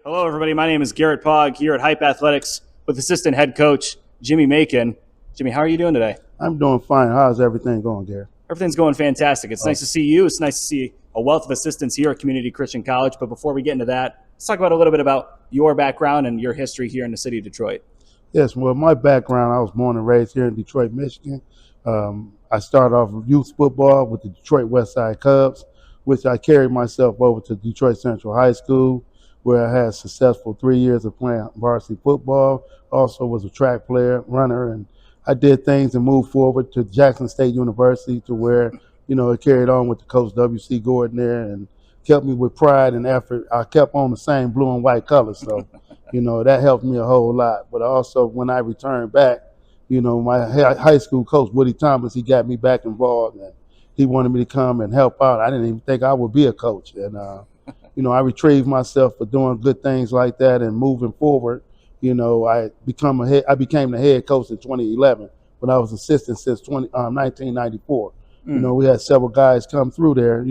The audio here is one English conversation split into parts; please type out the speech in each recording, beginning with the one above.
Hello, everybody. My name is Garrett Pogg here at Hype Athletics with assistant head coach Jimmie Macon. Jimmy, how are you doing today? I'm doing fine. How's everything going, Gary? Everything's going fantastic. It's nice Oh, to see you. It's nice to see a wealth of assistants here at Community Christian College. But before we get into that, let's talk about a little bit about your background and your history here in the city of Detroit. yes. Well, my background, I was born and raised here in Detroit, Michigan. I started off with youth football with the Detroit West Side Cubs, which I carried myself over to Detroit Central High School, where I had successful 3 years of playing varsity football. Also was a track player, runner, and I did things and moved forward to Jackson State University to where, it carried on with the coach W.C. Gordon there and kept me with pride and effort. I kept on the same blue and white colors. So, that helped me a whole lot. But also when I returned back, my high school coach, Woody Thomas, he got me back involved and he wanted me to come and help out. I didn't even think I would be a coach. And, I retrieved myself for doing good things like that and moving forward. I became the head coach in 2011, but I was assistant since 1994. Mm, We had several guys come through there,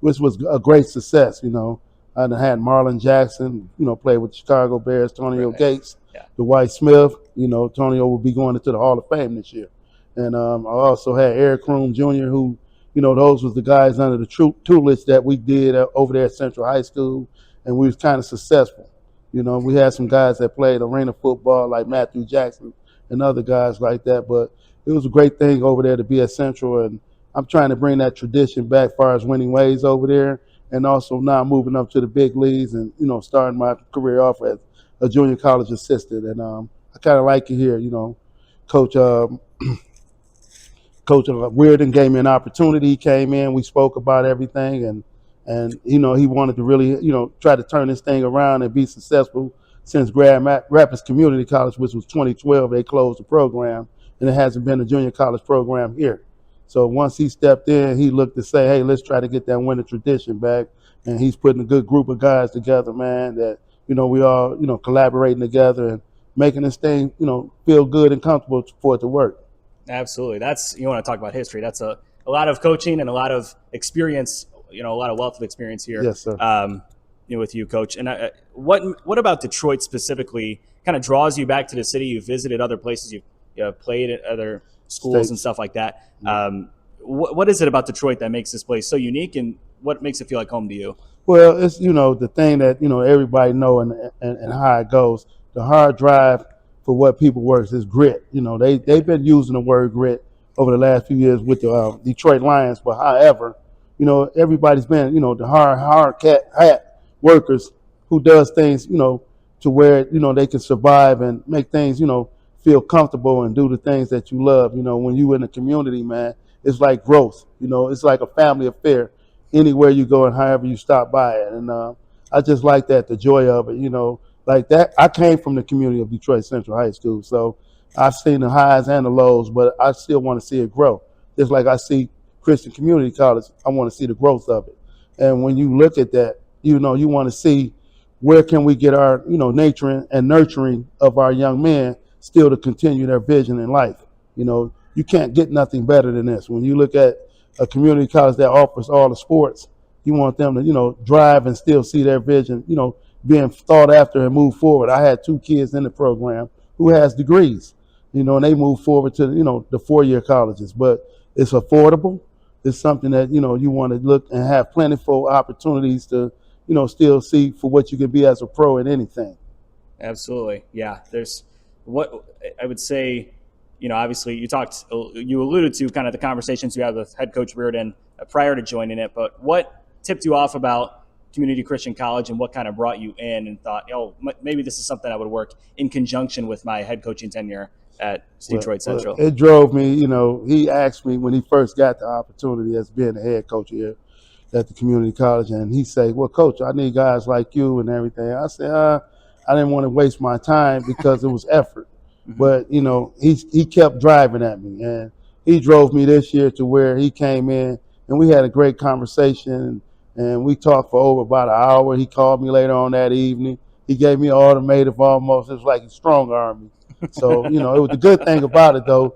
which was a great success. I had Marlon Jackson, played with the Chicago Bears, Tonio right. Gates, Yeah. Dwight Smith. Tonio will be going into the Hall of Fame this year. And I also had Eric Kroom Jr., who, those was the guys under the tutelage that we did over there at Central High School, and we was kind of successful. We had some guys that played arena football like Matthew Jackson and other guys like that. But it was a great thing over there to be at Central, and I'm trying to bring that tradition back as far as winning ways over there, and also now moving up to the big leagues and starting my career off as a junior college assistant. And I kind of like it here. Coach Coach Weirden gave me an opportunity. He came in, we spoke about everything, and he wanted to really try to turn this thing around and be successful. Since Grand Rapids Community College, which was 2012, they closed the program, and it hasn't been a junior college program here. So once he stepped in, he looked to say, hey, let's try to get that winning tradition back. And he's putting a good group of guys together, man, that, we all, collaborating together and making this thing, feel good and comfortable for it to work. Absolutely. You want to talk about history. That's a lot of coaching and a lot of experience, a lot of wealth of experience here. Yes, sir. With you, Coach. And what about Detroit specifically kind of draws you back to the city? You've visited other places. You've played at other schools and States. stuff like that. What is it about Detroit that makes this place so unique, and what makes it feel like home to you? Well, it's the thing that everybody know and how it goes. The hard drive for what people works is grit. They've been using the word grit over the last few years with the Detroit Lions, but however, everybody's been the hard hat workers who does things to where they can survive and make things feel comfortable and do the things that you love. When you in the community, man, it's like growth. It's like a family affair anywhere you go and however you stop by it. And I just like that, the joy of it, like that. I came from the community of Detroit Central High School, so I've seen the highs and the lows, but I still want to see it grow. Just like I see Christian Community College, I want to see the growth of it. And when you look at that, you want to see where can we get our, nurturing and nurturing of our young men still to continue their vision in life. You can't get nothing better than this. When you look at a community college that offers all the sports, you want them to, drive and still see their vision, being thought after and move forward. I had two kids in the program who has degrees, and they move forward to, the 4-year colleges. But it's affordable. It's something that, you want to look and have plentiful opportunities to, still see for what you can be as a pro in anything. Absolutely. Yeah. There's what I would say, obviously you alluded to kind of the conversations you had with head coach Reardon prior to joining it, but what tipped you off about Community Christian College and what kind of brought you in and thought, maybe this is something that would work in conjunction with my head coaching tenure at Detroit Central? It drove me, he asked me when he first got the opportunity as being the head coach here at the community college, and he said, well, coach, I need guys like you and everything. I said, I didn't want to waste my time because it was effort. Mm-hmm. But, he kept driving at me, and he drove me this year to where he came in, and we had a great conversation, and we talked for over about an hour. He called me later on that evening. He gave me an ultimatum almost. It was like he strong-armed me. So, it was the good thing about it, though,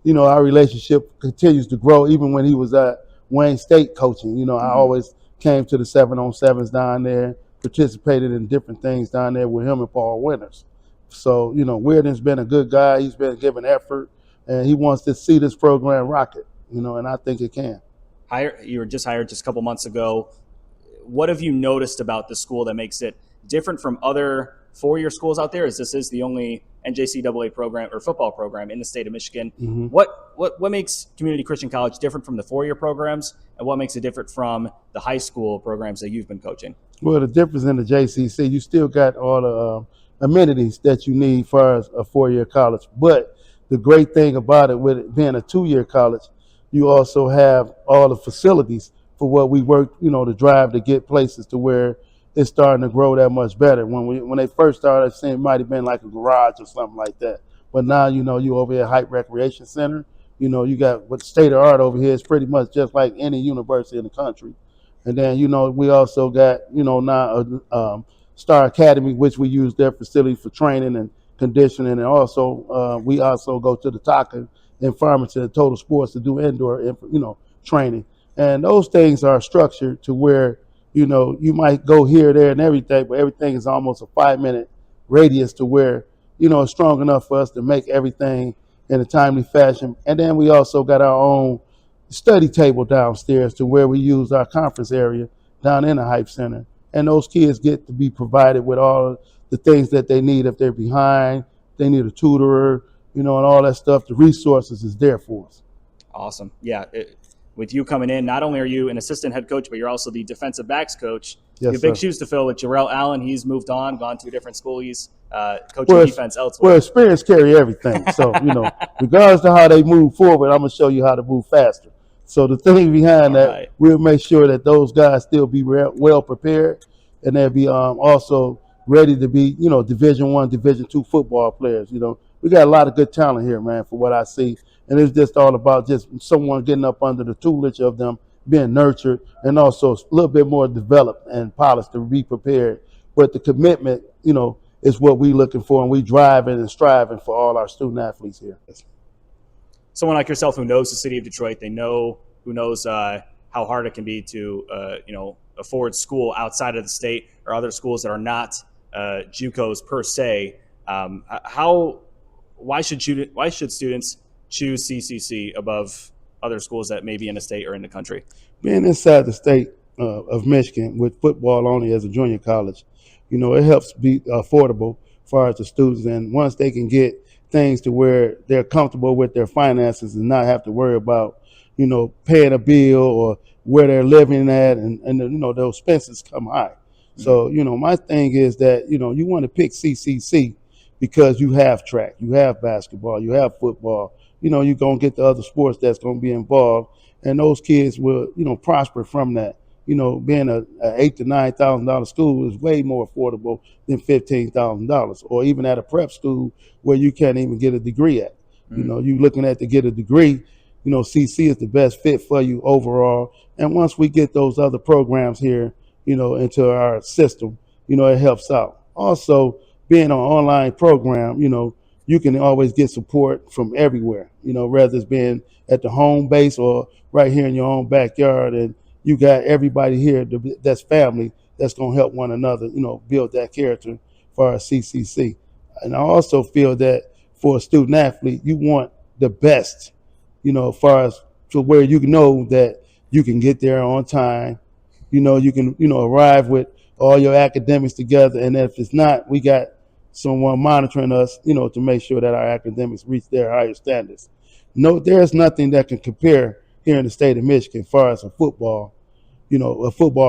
our relationship continues to grow even when he was at Wayne State coaching. I always came to the 7-on-7s down there, participated in different things down there with him and Paul Winters. So, Weirden's been a good guy. He's been giving effort, and he wants to see this program rocket, and I think it can. You were just hired just a couple months ago. What have you noticed about the school that makes it different from other four-year schools out there? As this is the only NJCAA program or football program in the state of Michigan. Mm-hmm. What makes Community Christian College different from the four-year programs, and what makes it different from the high school programs that you've been coaching? Well, the difference in the JCC, you still got all the amenities that you need for a four-year college. But the great thing about it, with it being a two-year college, you also have all the facilities for what we work, to drive to get places to where it's starting to grow that much better. When they first started, I think it might have been like a garage or something like that. But now, you over here at Hype Recreation Center, you got what state of art over here is pretty much just like any university in the country. And then, we also got, now Star Academy, which we use their facility for training and conditioning. And also, we also go to the Taka and Farmington and Total Sports to do indoor, training. And those things are structured to where, you might go here, there, and everything, but everything is almost a 5-minute radius to where, it's strong enough for us to make everything in a timely fashion. And then we also got our own study table downstairs to where we use our conference area down in the Hype Center. And those kids get to be provided with all the things that they need. If they're behind, they need a tutorer, and all that stuff. The resources is there for us. Awesome. Yeah. With you coming in, not only are you an assistant head coach, but you're also the defensive backs coach. Yes, you have big sir. shoes to fill with Jarrell Allen. He's moved on, gone to a different school. He's coaching defense elsewhere. Well, experience carry everything. So, regardless of how they move forward, I'm going to show you how to move faster. So the thing behind that, right, we'll make sure that those guys still be well prepared, and they'll be also ready to be, Division I, Division II football players. We got a lot of good talent here, man, for what I see. And it's just all about just someone getting up under the tutelage of them, being nurtured, and also a little bit more developed and polished to be prepared. But the commitment, is what we're looking for, and we driving and striving for all our student athletes here. Someone like yourself who knows the city of Detroit, who knows how hard it can be to, afford school outside of the state or other schools that are not JUCOs per se. Why should students choose CCC above other schools that may be in the state or in the country? Being inside the state of Michigan with football only as a junior college, it helps be affordable as far as the students. And once they can get things to where they're comfortable with their finances and not have to worry about, paying a bill or where they're living at, and those expenses come high. Mm-hmm. So, my thing is that, you want to pick CCC because you have track, you have basketball, you have football. You're going to get the other sports that's going to be involved, and those kids will, prosper from that. Being a $8,000 to $9,000 school is way more affordable than $15,000, or even at a prep school where you can't even get a degree at. Mm-hmm. You're looking at to get a degree, CC is the best fit for you overall. And once we get those other programs here, into our system, it helps out. Also, being an online program, you can always get support from everywhere, whether it's being at the home base or right here in your own backyard. And you got everybody here that's family that's going to help one another, build that character for our CCC. And I also feel that for a student athlete, you want the best, as far as to where you know that you can get there on time, you can, arrive with all your academics together. And if it's not, we got someone monitoring us, to make sure that our academics reach their higher standards. No, there's nothing that can compare here in the state of Michigan as far as a football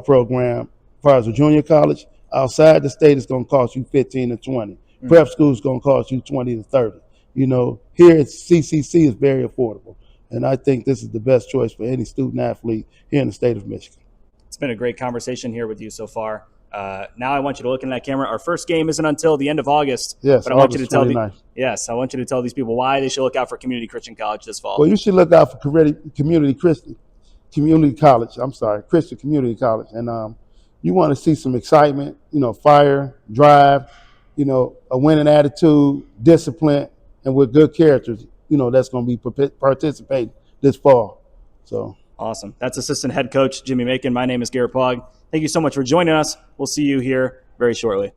program. As far as a junior college, outside the state, it's going to cost you 15 to 20. Mm-hmm. Prep school is going to cost you 20 to 30. Here at CCC is very affordable. And I think this is the best choice for any student athlete here in the state of Michigan. It's been a great conversation here with you so far. Now I want you to look in that camera. Our first game isn't until the end of August. Yes, but I want you to tell I want you to tell these people why they should look out for Community Christian College this fall. Well, you should look out for Christian Community College. And you want to see some excitement, fire, drive, a winning attitude, discipline, and with good characters, that's going to be participating this fall. So awesome. That's assistant head coach Jimmie Macon. My name is Garrett Pogg. thank you so much for joining us. We'll see you here very shortly.